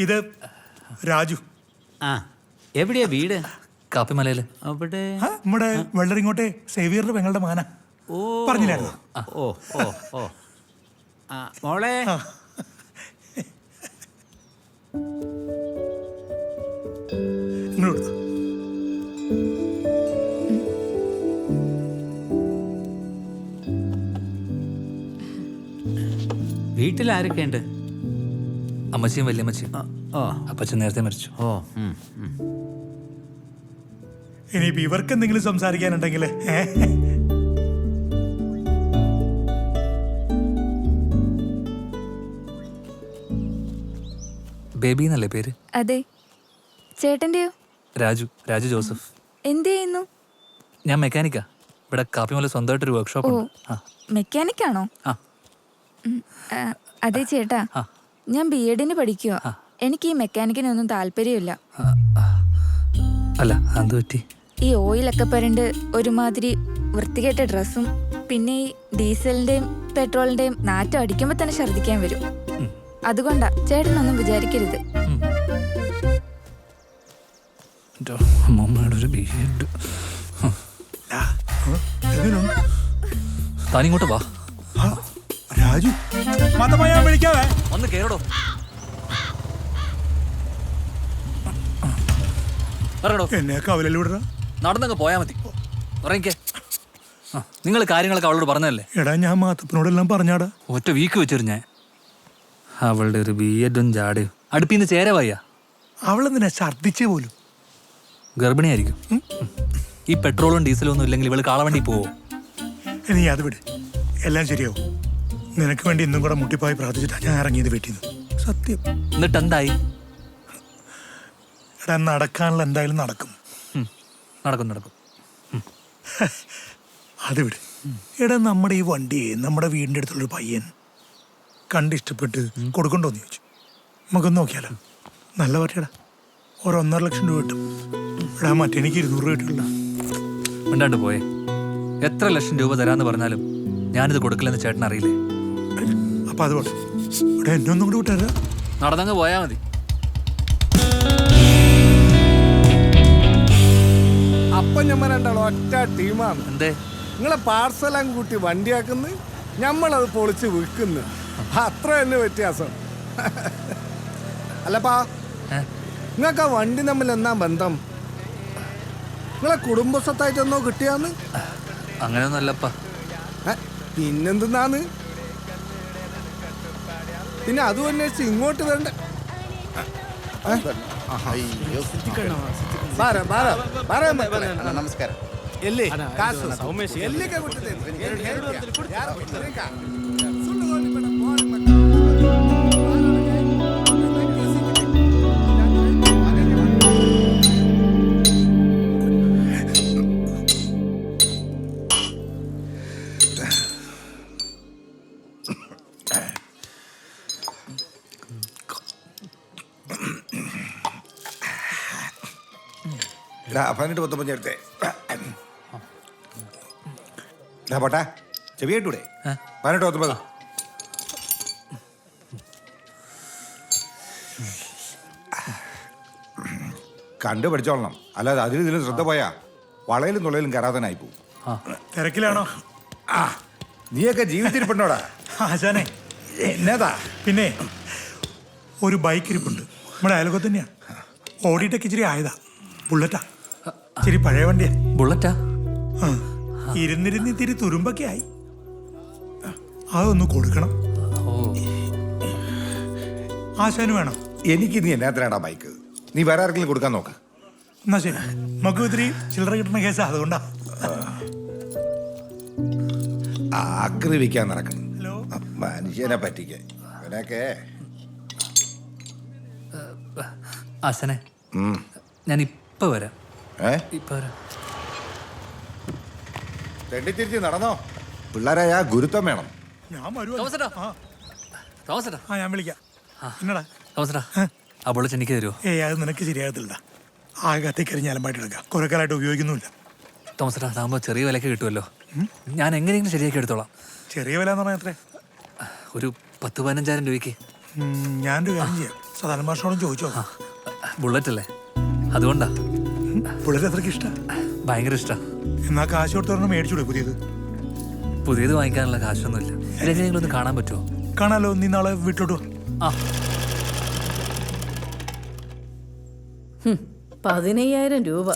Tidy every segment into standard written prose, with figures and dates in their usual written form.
ഇത് രാജു. ആ എവിടെയാ വീട്? കാപ്പിമലയില്. അവിടെ നമ്മുടെ വെള്ളരിങ്ങോട്ടെ സേവിയറിന്റെ പെങ്ങളുടെ മാന ഓ പറഞ്ഞില്ലായിരുന്നു. ഓ ഓ ഓ ആ മോളെ ഇങ്ങോട്ട് വീട്ടിൽ ആരൊക്കെ ഉണ്ട്? അമ്മച്ചിയും വല്യമ്മച്ചിയും. ഓ അപ്പച്ചൻ നേരത്തെ മരിച്ചു. ഓ ഇനിയിപ്പോ ഇവർക്ക് എന്തെങ്കിലും സംസാരിക്കാനുണ്ടെങ്കിൽ ബേബി എന്നല്ലേ പേര്? അതെ. ചേട്ടന്റെയോ? രാജു. രാജു ജോസഫ്. എന്ത് ചെയ്യുന്നു? ഞാൻ മെക്കാനിക്കാ. ഇവിടെ കാപ്പിമല സ്വന്തമായിട്ടൊരു വർക്ക്ഷോപ്പ് ഓ, ഉണ്ട്. മെക്കാനിക് ആണോ? ആ. അതെ ചേട്ടാ, ഞാൻ BEdന് പഠിക്കുക. എനിക്ക് ഈ മെക്കാനിക്കിനൊന്നും താല്പര്യമില്ല. അല്ല, അത് പറ്റി. ഈ ഓയിലൊക്കെ പരണ്ട് ഒരുമാതിരി വൃത്തികെട്ട ഡ്രസ്സും പിന്നെ ഈ ഡീസലിന്റെയും പെട്രോളിന്റെയും നാറ്റം അടിക്കുമ്പോ തന്നെ ഛർദ്ദിക്കാൻ വരും. അതുകൊണ്ടാ, ചേട്ടനൊന്നും വിചാരിക്കരുത്. അമ്മമ്മയുടെ ഒരു ബിഹേഡ്. താനിങ്ങോട്ട് വാ. രാജു മതമയാ വിളിക്കാവേ. ഒന്ന് കേറടോ. ഇറങ്ങടോ. എന്നെ കവലയിൽ വിടറ. നടന്നങ്ങ് പോയാ മതി. ഇറങ്ങിക്കേ. നിങ്ങൾ കാര്യങ്ങളൊക്കെ അവളോട് പറഞ്ഞതല്ലേ? എടാ, ഞാൻ മാത്തപ്പനോടെല്ലാം പറഞ്ഞാടാ. ഒറ്റ വീക്ക് വെച്ചിരുന്നു ഞാൻ. അവളുടെ ഒരു ബിഎഡും ജാടയും അടുപ്പിന്ന് ചേരവായ. അവളെന്തിനാ ഛർദ്ദിച്ചേ പോലും? ഗർഭിണിയായിരിക്കും. ഈ പെട്രോളും ഡീസലും ഒന്നും ഇല്ലെങ്കിൽ ഇവള് കാളവണ്ടി പോവോ? നീ അത് വിട്, എല്ലാം ശരിയാവും. നിനക്ക് വേണ്ടി ഇന്നും കൂടെ മുട്ടിപ്പായി പ്രാർത്ഥിച്ചിട്ടാ ഞാൻ ഇറങ്ങിയത് വീട്ടിൽ നിന്ന്. സത്യം. എന്നിട്ട് എന്തായി? എടാ, നടക്കാനുള്ള എന്തായാലും നടക്കും. നടക്കും നടക്കും. അത് വിട്. എടാ, നമ്മുടെ ഈ വണ്ടിയെ നമ്മുടെ വീടിൻ്റെ അടുത്തുള്ളൊരു പയ്യൻ കണ്ടിഷ്ടപ്പെട്ട് കൊടുക്കണ്ടോന്ന് ചോദിച്ചു. നമുക്കൊന്ന് നോക്കിയാലോ? നല്ല പറ്റിയടാ. 1.5 ലക്ഷം രൂപ കിട്ടും. എടാ, മറ്റെനിക്ക് 200 രൂപ കിട്ടില്ല. മിണ്ടാണ്ട് പോയേ. എത്ര ലക്ഷം രൂപ തരാന്ന് പറഞ്ഞാലും ഞാനിത് കൊടുക്കില്ലെന്ന് ചേട്ടൻ അറിയില്ലേ? അപ്പൊ അത് വേണം. ഇവിടെ എന്നെ ഒന്നും കൂടി വിട്ടാരാ. നടന്നങ്ങ് പോയാ മതി. അപ്പൊ ഞമ്മ രണ്ടാളും ഒറ്റ ടീമാണ്. എന്തേ? നിങ്ങളെ പാർസലും കൂട്ടി വണ്ടിയാക്കുന്നു, ഞമ്മളത് പൊളിച്ച് വിൽക്കുന്നു. അത്ര തന്നെ വ്യത്യാസം. അല്ലപ്പാ, നിങ്ങൾക്ക് ആ വണ്ടി തമ്മിൽ എന്നാ ബന്ധം? നിങ്ങളെ കുടുംബസ്വത്തായിട്ടെന്നോ കിട്ടിയാന്ന്? അങ്ങനെയൊന്നും അല്ലപ്പാ. പിന്നെന്തെന്നാന്ന്? പിന്നെ അതും അന്വേഷിച്ച് ഇങ്ങോട്ട് വരണ്ട. ನಮಸ್ಕಾರ. ಎಲ್ಲಿ ಕಾಸು ಎಲ್ಲಿಗೆ ಕೊಟ್ಟಿದ್ದೇನೆ? പതിനെട്ട് 19 എടുത്തേ. പോട്ടാ, ചെവി കേട്ടൂടെ? 18 19. കണ്ടു പഠിച്ചോളണം, അല്ലാതെ അതിൽ ഇതിലും ശ്രദ്ധ പോയാ വളയിലും തുളയിലും കരാതനായി പോവും. തിരക്കിലാണോ? നീയൊക്കെ ജീവിച്ചിരിപ്പുണ്ടോടാ? ആശാനെ, എന്നതാ? പിന്നെ ഒരു ബൈക്ക് ഇരിപ്പുണ്ട് നമ്മുടെ അയൽക്കത്ത് തന്നെയാ. ഓടിയിട്ടൊക്കെ ഇച്ചിരി ആയതാ. ബുള്ളറ്റാ. ഇച്ചിരി പഴയ വണ്ടിയാ. ബുള്ളറ്റാ? ഇരുന്നിരുന്ന് ഇത്തിരി തുരുമ്പൊക്കെ ആയി. അതൊന്ന് കൊടുക്കണം. ആശാന് വേണം. എനിക്ക് നീ എന്നാത്തിനാടാ ബൈക്ക്? നീ വേറെ ആർക്കെങ്കിലും കൊടുക്കാൻ നോക്ക്. എന്നാ ശരി, നമുക്ക് ഇത്തിരി ചില്ലറ കിട്ടുന്ന കേസാ, അതുകൊണ്ടാ. ആക്രമിക്കാൻ നടക്കണം. ഹലോ, മനുഷ്യനെ പറ്റിക്കാൻ അവനൊക്കെ. ആശനെ, ഞാൻ ഇപ്പൊ വരാം. ഇപ്പൊ വരാം. തെണ്ടിത്തിരിച്ച് നടന്നോ. പിള്ളേരായ ഗുരുത്വം വേണം. ഞാൻ വരുവാ. തോമസേട്ടാ. തോമസേട്ടാ. ഞാൻ വിളിക്കാം. എന്നടാ? തോമസേട്ടാ, ആ ബുള്ളറ്റ് എനിക്ക് തരുമോ? അത് നിനക്ക് ശരിയാകത്തില്ല. ആകെ കത്തിക്കരിഞ്ഞ് അലമ്പായിട്ട് എടുക്കാം. കുറെ കാലമായിട്ട് ഉപയോഗിക്കുന്നുമില്ല. തോമസേട്ടാ, അതാകുമ്പോൾ ചെറിയ വിലക്ക് കിട്ടുമല്ലോ. ഞാൻ എങ്ങനെയെങ്കിലും ശരിയാക്കി എടുത്തോളാം. ചെറിയ വില എന്ന് പറഞ്ഞാൽ എത്രേ? ഒരു 10-15,000 രൂപയ്ക്ക്. ഞാനൊരു കാര്യം ചെയ്യാം. സദാനന്ദ മാഷിനോടും ചോദിച്ചോ. ബുള്ളറ്റ് അല്ലേ, അതുകൊണ്ടാ. പുള്ളിക്ക് അത്രയ്ക്ക് ഇഷ്ടം. ഭയങ്കര ഇഷ്ടാ. എന്നാ കാശ് കൊടുത്തവരണം മേടിച്ചൂടെ പുതിയത്? പുതിയത് വാങ്ങിക്കാനുള്ള കാശൊന്നുമില്ല. ഇതെങ്ങനെയെങ്കിലും കാണാൻ പറ്റുമോ? കാണാലോ, നീ നാളെ വീട്ടിലോട്ട് വാ. ആ 15,000 രൂപ.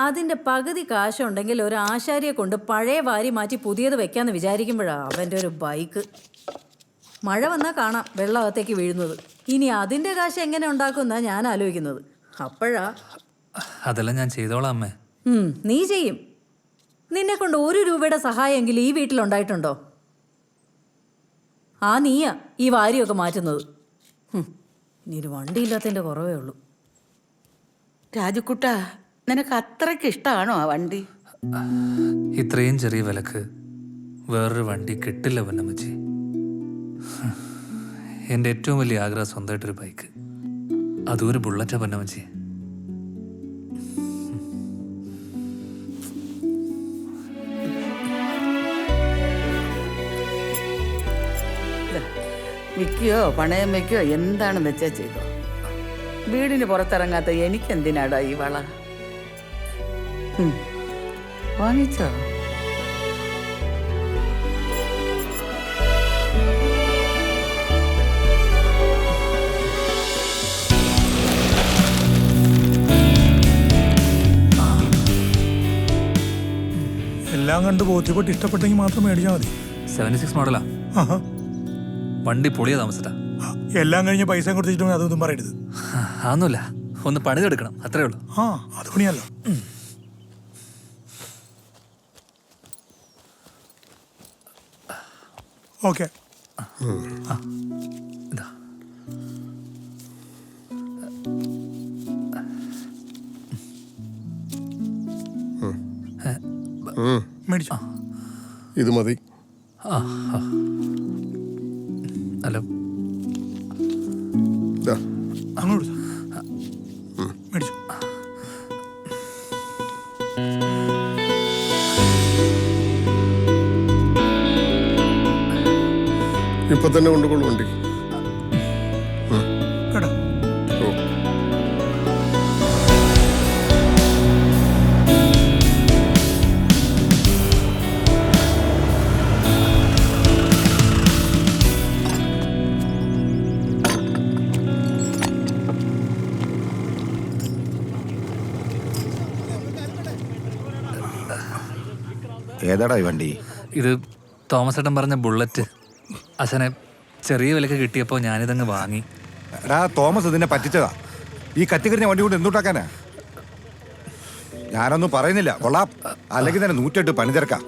അതിന്റെ പകുതി കാശുണ്ടെങ്കിൽ ഒരു ആശാരിയെ കൊണ്ട് പഴയ വാരി മാറ്റി പുതിയത് വെക്കാന്ന് വിചാരിക്കുമ്പോഴാ അവന്റെ ഒരു ബൈക്ക്. മഴ വന്നാൽ കാണാം വെള്ളമകത്തേക്ക് വീഴുന്നത്. ഇനി അതിന്റെ കാശ് എങ്ങനെ ഉണ്ടാക്കുമെന്നാ ഞാൻ ആലോചിക്കുന്നത്. അപ്പോഴാ അതെല്ലാം ഞാൻ ചെയ്തോളാം അമ്മേ. നീ ചെയ്യും. നിന്നെ കൊണ്ട് 1 രൂപയുടെ സഹായമെങ്കിലും ഈ വീട്ടിലുണ്ടായിട്ടുണ്ടോ? നീയാ ഈ വാരിയൊക്കെ മാറ്റുന്നത്. ഇനി ഒരു വണ്ടിയില്ലാത്തതിന്റെ കുറവേ ഉള്ളൂ. രാജുക്കുട്ട, നിനക്ക് അത്രയ്ക്ക് ഇഷ്ടമാണോ ആ വണ്ടി? ഇത്രയും ചെറിയ വിലക്ക് വേറൊരു വണ്ടി കിട്ടില്ല പൊന്നമ്മച്ചി. എൻ്റെ ഏറ്റവും വലിയ ആഗ്രഹം സ്വന്തമായിട്ടൊരു ബൈക്ക്, അതും ഒരു ബുള്ളറ്റാ പൊന്നമ്മച്ചി. വിൽക്കുകയോ പണയം വയ്ക്കുകയോ എന്താണെന്ന് വെച്ചാൽ ചെയ്തോ. വീടിന് പുറത്തിറങ്ങാത്ത എനിക്കെന്തിനാടാ ഈ വള? വാങ്ങിച്ചോ? എല്ലാം കണ്ട് ബോധ്യപ്പെട്ട് ഇഷ്ടപ്പെട്ടെങ്കിൽ മാത്രം മേടിച്ചാൽ മതി. 76 മോഡലാ. ആഹാ. വണ്ടി പൊളിയ താമസത്താ. എല്ലാം കഴിഞ്ഞ് പൈസ കൊടുത്തിട്ട് അതൊന്നും പറയരുത്. അതൊന്നുമില്ല, ഒന്ന് പണിതെടുക്കണം, അത്രേ ഉള്ളൂ. അത് പണിയല്ലോ. ഓക്കെ. ഇതാ മേടിച്ചോ. ഇത് മതി. ഹലോ, അങ്ങോട്ട് മേടിച്ചോ. ഇപ്പൊ തന്നെ കൊണ്ടുകൊള്ളു വണ്ടി. കേട്ടോ. ഓ, ഏതാടാ ഈ വണ്ടി? ഇത് തോമസ് ഏട്ടൻ പറഞ്ഞ ബുള്ളറ്റ്. അച്ഛനെ ചെറിയ വിലക്ക് കിട്ടിയപ്പോൾ ഞാനിതങ്ങ് വാങ്ങി. എടാ തോമസ് ഇതിനെ പറ്റിച്ചതാ. ഈ കത്തിക്കരിഞ്ഞ വണ്ടി കൊണ്ട് എന്തുണ്ടാക്കാനാ? ഞാനൊന്നും പറയുന്നില്ല, കൊള്ളാം. അല്ലെങ്കിൽ തന്നെ 108 പണി തിരക്കാം.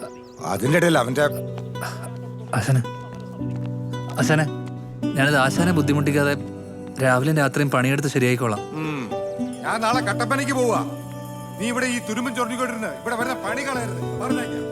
അതിൻ്റെ ഇടയിൽ അവൻ്റെ അച്ഛനെ ഞാനിത് ആശാനെ ബുദ്ധിമുട്ടിക്കാതെ രാവിലെയും രാത്രിയും പണിയെടുത്ത് ശരിയായിക്കോളാം. ഞാൻ നാളെ കട്ടപ്പനയ്ക്ക് പോവാ. നീ ഇവിടെ ഈ തുരുമ്പും ചൊറിഞ്ഞുകൊണ്ടിരുന്ന് ഇവിടെ വരുന്ന പണി കളയരുത്, പറഞ്ഞേക്കാം.